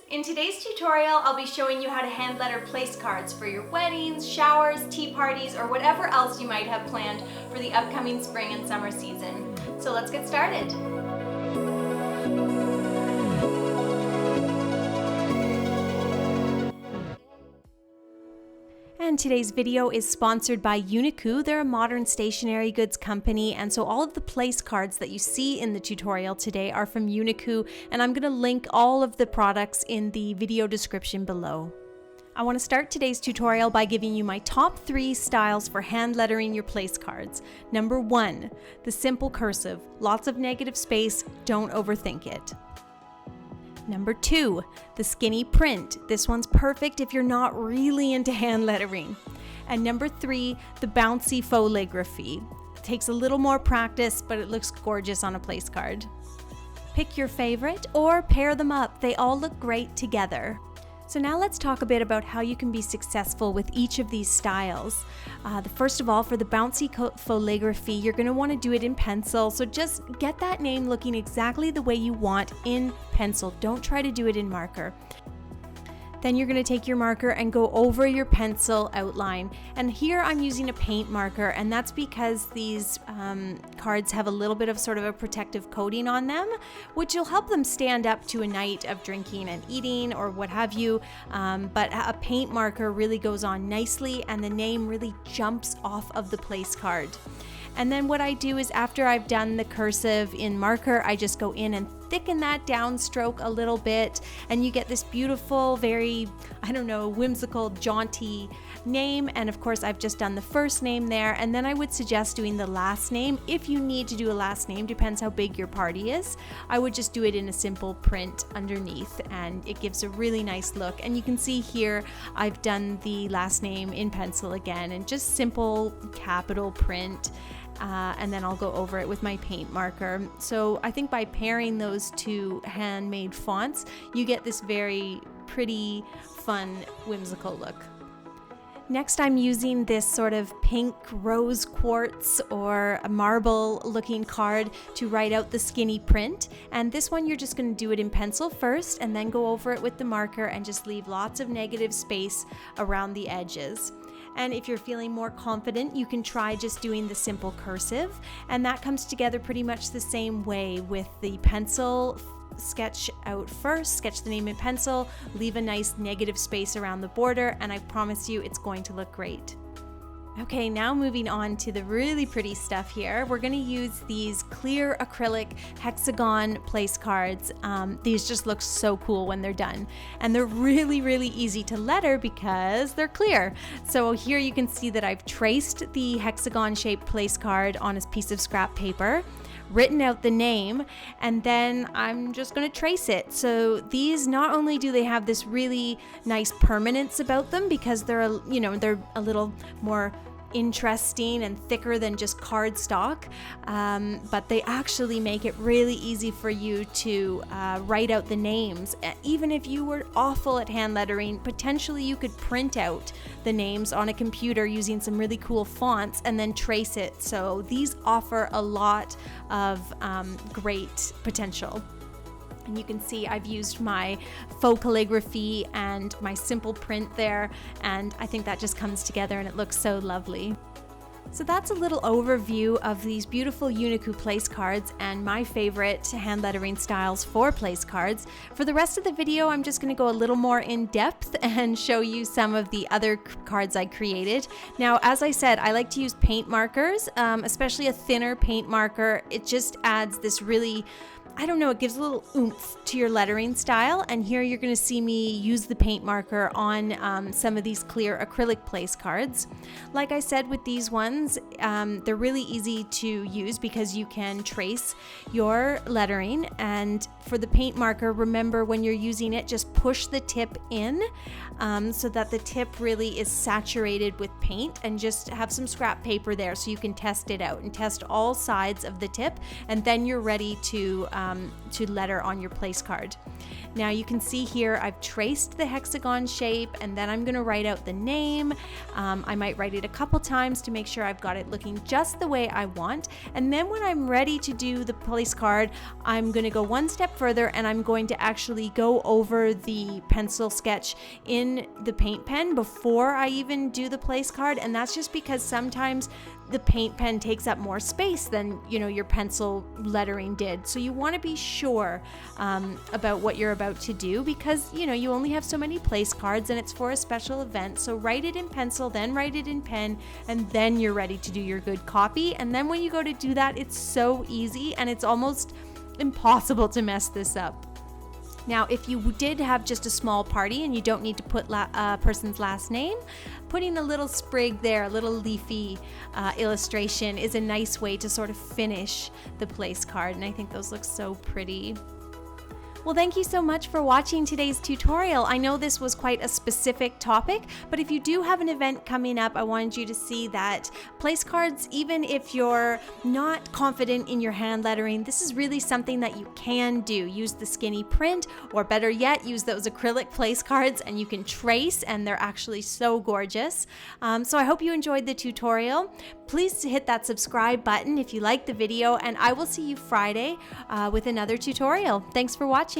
In today's tutorial, I'll be showing you how to hand letter place cards for your weddings, showers, tea parties, or whatever else you might have planned for the upcoming spring and summer season. So let's get started. And today's video is sponsored by Uniku. They're a modern stationery goods company, and so all of the place cards that you see in the tutorial today are from Uniku, and I'm going to link all of the products in the video description below. I want to start today's tutorial by giving you my top 3 styles for hand lettering your place cards. Number 1, the simple cursive. Lots of negative space, don't overthink it. Number 2, the skinny print. This one's perfect if you're not really into hand lettering. And number 3, the bouncy foligraphy. It takes a little more practice, but it looks gorgeous on a place card. Pick your favorite or pair them up. They all look great together. So now let's talk a bit about how you can be successful with each of these styles. First of all, for the bouncy foligraphy, you're going to want to do it in pencil. So just get that name looking exactly the way you want in pencil. Don't try to do it in marker. Then you're going to take your marker and go over your pencil outline. And here I'm using a paint marker, and that's because these cards have a little bit of sort of a protective coating on them, which will help them stand up to a night of drinking and eating or what have you. But a paint marker really goes on nicely, and the name really jumps off of the place card. And then what I do is after I've done the cursive in marker, I just go in and thicken that downstroke a little bit, and you get this beautiful, very, whimsical, jaunty name. And of course, I've just done the first name there, and then I would suggest doing the last name. If you need to do a last name, depends how big your party is, I would just do it in a simple print underneath, and it gives a really nice look. And you can see here, I've done the last name in pencil again, and just simple capital print. And then I'll go over it with my paint marker. So I think by pairing those two handmade fonts, you get this very pretty, fun, whimsical look. Next, I'm using this sort of pink rose quartz or a marble looking card to write out the skinny print. And this one, you're just going to do it in pencil first and then go over it with the marker and just leave lots of negative space around the edges. And if you're feeling more confident, you can try just doing the simple cursive, and that comes together pretty much the same way with the pencil. Sketch out first, sketch the name in pencil, leave a nice negative space around the border, and I promise you it's going to look great. Okay, now moving on to the really pretty stuff here. We're going to use these clear acrylic hexagon place cards. These just look so cool when they're done. And they're really, really easy to letter because they're clear. So here you can see that I've traced the hexagon shaped place card on a piece of scrap paper, written out the name, and then I'm just going to trace it. So these, not only do they have this really nice permanence about them because they're a little more interesting and thicker than just cardstock, but they actually make it really easy for you to write out the names. Even if you were awful at hand lettering, potentially you could print out the names on a computer using some really cool fonts and then trace it. So these offer a lot of great potential. And you can see I've used my faux calligraphy and my simple print there, and I think that just comes together and it looks so lovely. So that's a little overview of these beautiful Uniku place cards and my favorite hand lettering styles for place cards. For the rest of the video, I'm just going to go a little more in depth and show you some of the other cards I created. Now, as I said, I like to use paint markers, especially a thinner paint marker. It just adds this really, it gives a little oomph to your lettering style. And here you're going to see me use the paint marker on some of these clear acrylic place cards. Like I said, with these ones, they're really easy to use because you can trace your lettering. And for the paint marker, remember when you're using it, just push the tip in so that the tip really is saturated with paint, and just have some scrap paper there so you can test it out and test all sides of the tip. And then you're ready to to letter on your place card. Now you can see here I've traced the hexagon shape, and then I'm going to write out the name. I might write it a couple times to make sure I've got it looking just the way I want. And then when I'm ready to do the place card, I'm going to go one step further, and I'm going to actually go over the pencil sketch in the paint pen before I even do the place card. And that's just because sometimes the paint pen takes up more space than your pencil lettering did. So you want to be sure about what you're about to do, because you only have so many place cards and it's for a special event. So write it in pencil, then write it in pen, and then you're ready to do your good copy. And then when you go to do that, it's so easy and it's almost impossible to mess this up. Now, if you did have just a small party and you don't need to put a person's last name, putting a little sprig there, a little leafy illustration is a nice way to sort of finish the place card. And I think those look so pretty. Well, thank you so much for watching today's tutorial. I know this was quite a specific topic, but if you do have an event coming up, I wanted you to see that place cards, even if you're not confident in your hand lettering, this is really something that you can do. Use the skinny print, or better yet, use those acrylic place cards, and you can trace, and they're actually so gorgeous. So I hope you enjoyed the tutorial. Please hit that subscribe button if you liked the video, and I will see you Friday with another tutorial. Thanks for watching.